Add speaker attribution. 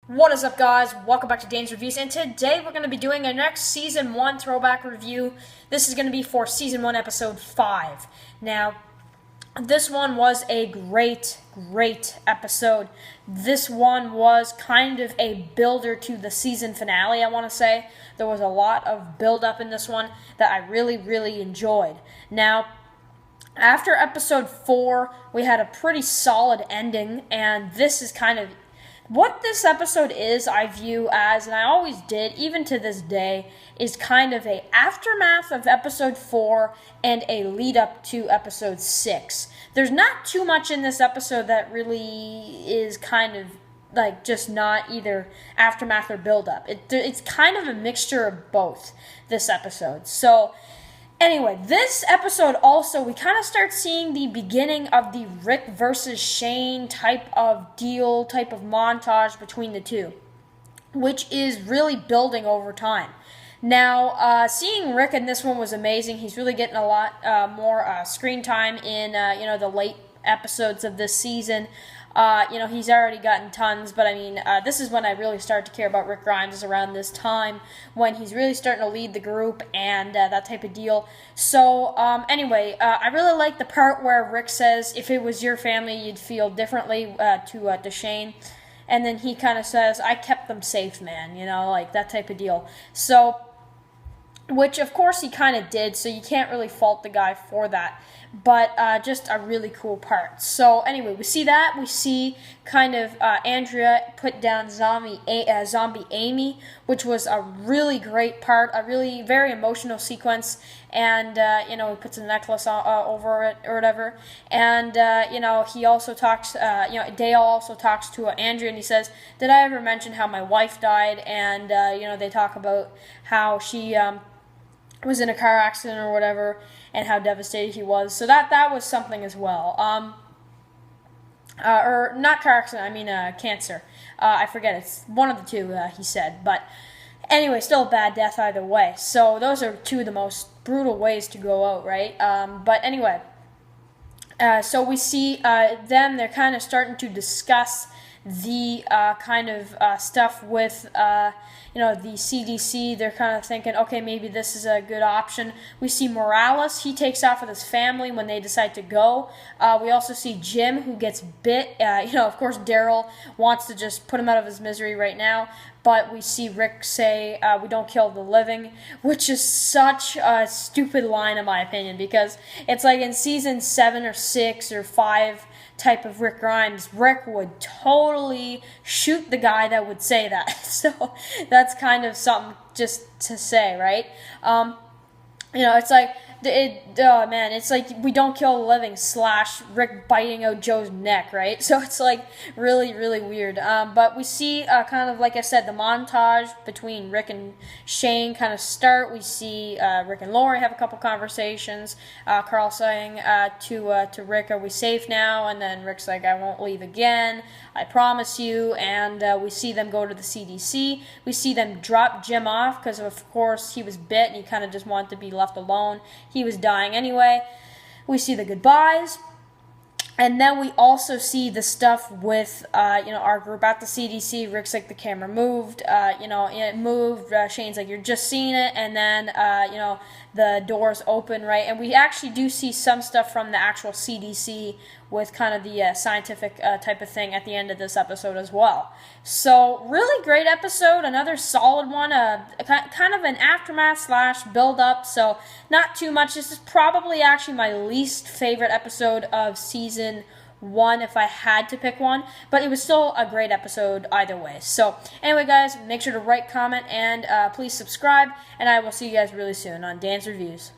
Speaker 1: What is up, guys? Welcome back to Dan's Reviews, and today we're going to be doing our next Season 1 throwback review. This is going to be for Season 1, Episode 5. Now, this one was a great episode. This one was kind of a builder to the season finale, I want to say. There was a lot of build-up in this one that I really enjoyed. Now, after Episode 4, we had a pretty solid ending, and this is kind of what this episode is, I view as, and I always did, even to this day, is kind of a aftermath of Episode 4 and a lead up to Episode 6. There's not too much in this episode that really is kind of like just not either aftermath or build up. It's kind of a mixture of both, this episode. So anyway, this episode also, we kind of start seeing the beginning of the Rick versus Shane type of deal, type of montage between the two, which is really building over time. Now, seeing Rick in this one was amazing. He's really getting a lot more screen time in, the late episodes of this season. He's already gotten tons, but I mean, this is when I really started to care about Rick Grimes, is around this time when he's really starting to lead the group and that type of deal. So, anyway, I really like the part where Rick says, if it was your family, you'd feel differently to Shane. And then he kind of says, I kept them safe, man, like that type of deal. So, which of course he kind of did, so you can't really fault the guy for that. But just a really cool part. So anyway, we see that. We see kind of Andrea put down zombie Amy, which was a really great part, a really very emotional sequence. And, he puts a necklace over it or whatever. And, he also talks, Dale also talks to Andrea, and he says, did I ever mention how my wife died? And, they talk about how she was in a car accident or whatever, and how devastated he was. So that was something as well. Or not car accident, I mean cancer. I forget, it's one of the two, he said. But anyway, still a bad death either way. So those are two of the most brutal ways to go out, right? But anyway, so we see them, they're kind of starting to discuss the kind of stuff with the CDC. They're kind of thinking, okay, maybe this is a good option. We see Morales. He takes off with his family when they decide to go. We also see Jim, who gets bit. Of course, Daryl wants to just put him out of his misery right now. But we see Rick say, we don't kill the living, which is such a stupid line in my opinion, because it's like in season 7 or 6 or 5 type of Rick Grimes, Rick would totally shoot the guy that would say that. So that's kind of something just to say, right? It's like, it's like we don't kill the living / Rick biting out Joe's neck, right? So it's like really weird. But we see kind of, like I said, the montage between Rick and Shane kind of start. We see Rick and Lori have a couple conversations. Carl saying to Rick, are we safe now? And then Rick's like, I won't leave again. I promise you. And we see them go to the CDC. We see them drop Jim off because, of course, he was bit and he kind of just wanted to be left alone. He was dying anyway. We see the goodbyes. And then we also see the stuff with, our group at the CDC. Rick's like, the camera moved. It moved. Shane's like, you're just seeing it. And then, the doors open, right? And we actually do see some stuff from the actual CDC with kind of the scientific type of thing at the end of this episode as well. So, really great episode. Another solid one. Kind of an aftermath / build-up. So, not too much. This is probably actually my least favorite episode of season 1 if I had to pick one, but it was still a great episode either way. So anyway, guys, make sure to comment, and please subscribe, and I will see you guys really soon on Dan's Reviews.